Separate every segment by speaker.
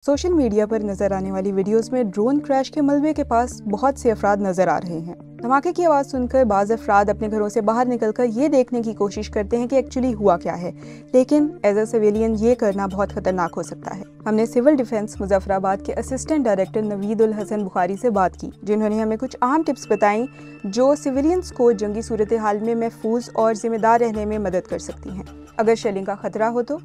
Speaker 1: Social media पर नजर आने वाली वीडियोस में ड्रोन क्रैश के मलबे के पास बहुत से अफराद नजर आ रहे हैं। धमाके की आवाज़ सुनकर बाज़ अफराद अपने घरों से बाहर निकलकर ये देखने की कोशिश करते हैं कि एक्चुअली हुआ क्या है, लेकिन एज अ सिविलियन ये करना बहुत खतरनाक हो सकता है। हमने सिविल डिफेंस मुजफ्फराबाद के असिस्टेंट डायरेक्टर नवीद उल हसन बुखारी से बात की, जिन्होंने हमें कुछ अहम टिप्स बताई जो सिविलियंस को जंगी सूरत हाल में महफूज और जिम्मेदार रहने में मदद कर सकती हैं। अगर शेलिंग का खतरा हो तो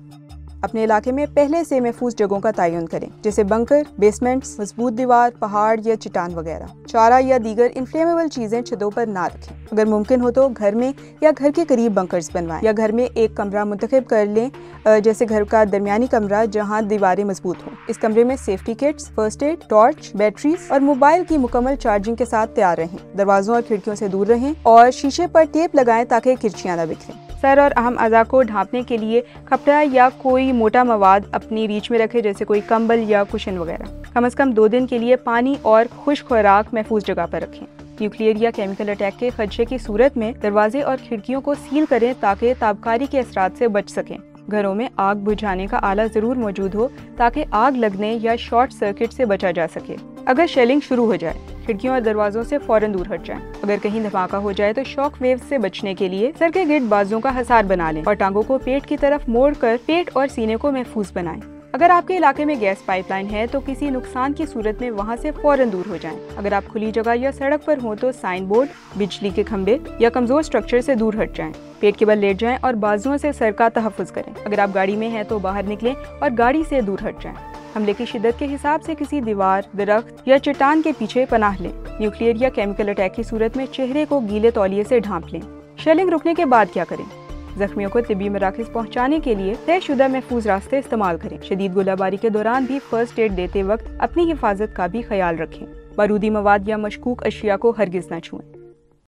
Speaker 1: अपने इलाके में पहले से महफूज जगहों का तयन करें, जैसे बंकर, बेसमेंट्स, मजबूत दीवार, पहाड़ या चट्टान वगैरह। चारा या दीगर इन्फ्लेमेबल चीजें छतों पर ना रखें। अगर मुमकिन हो तो घर में या घर के करीब बंकर्स बनवाएं या घर में एक कमरा मुंतखब कर लें, जैसे घर का दरमियानी कमरा जहां दीवारें मजबूत हों। इस कमरे में safety kits, first aid, torch, batteries और मोबाइल की मुकम्मल चार्जिंग के साथ तैयार रहें। दरवाजों और खिड़कियों से दूर रहें और शीशे पर टेप लगाएं ताकि किरचियां न बिखरें। सर और अहम अज़ा को ढांपने के लिए कपड़ा या कोई मोटा मवाद अपनी रीच में रखें, जैसे कोई कंबल या कुशन वगैरह। कम से कम 2 दिन के लिए पानी और खुश्क खुराक महफूज जगह पर रखें। न्यूक्लियर या केमिकल अटैक के खदशे की सूरत में दरवाजे और खिड़कियों को सील करें ताकि ताबकारी के असरात से बच सकें। घरों में आग बुझाने का आला जरूर मौजूद हो ताकि आग लगने या शॉर्ट सर्किट से बचा जा सके। अगर शेलिंग शुरू हो जाए, खिड़कियों और दरवाजों से फौरन दूर हट जाएं। अगर कहीं धमाका हो जाए तो शॉक वेव से बचने के लिए सर के गिर्द बाजुओं का हसार बना लें और टांगों को पेट की तरफ मोड़कर पेट और सीने को महफूज बनाएं। अगर आपके इलाके में गैस पाइपलाइन है तो किसी नुकसान की सूरत में वहां से फौरन दूर हो जाएं। अगर आप खुली जगह या सड़क पर हो तो साइन बोर्ड, बिजली के खंभे या कमजोर स्ट्रक्चर से दूर हट जाएं। पेट के बल लेट जाएं और बाजुओं से सर का तहफ़्फ़ुज़ करें। अगर आप गाड़ी में हैं तो बाहर निकलें और गाड़ी से दूर हट जाएं। हमले की शिद्दत के हिसाब से किसी दीवार, दरख्त या चट्टान के पीछे पनाह लें। न्यूक्लियर या केमिकल अटैक की सूरत में चेहरे को गीले तौलिए से ढांप लें। शेलिंग रुकने के बाद क्या करें? जख्मियों को तिब्बी मराकज़ पहुंचाने के लिए तयशुदा महफूज रास्ते इस्तेमाल करें। शदीद गोलाबारी के दौरान भी फर्स्ट एड देते वक्त अपनी हिफाजत का भी ख्याल रखें। बारूदी मवाद या मशकूक अशिया को हरगिज न छुएं।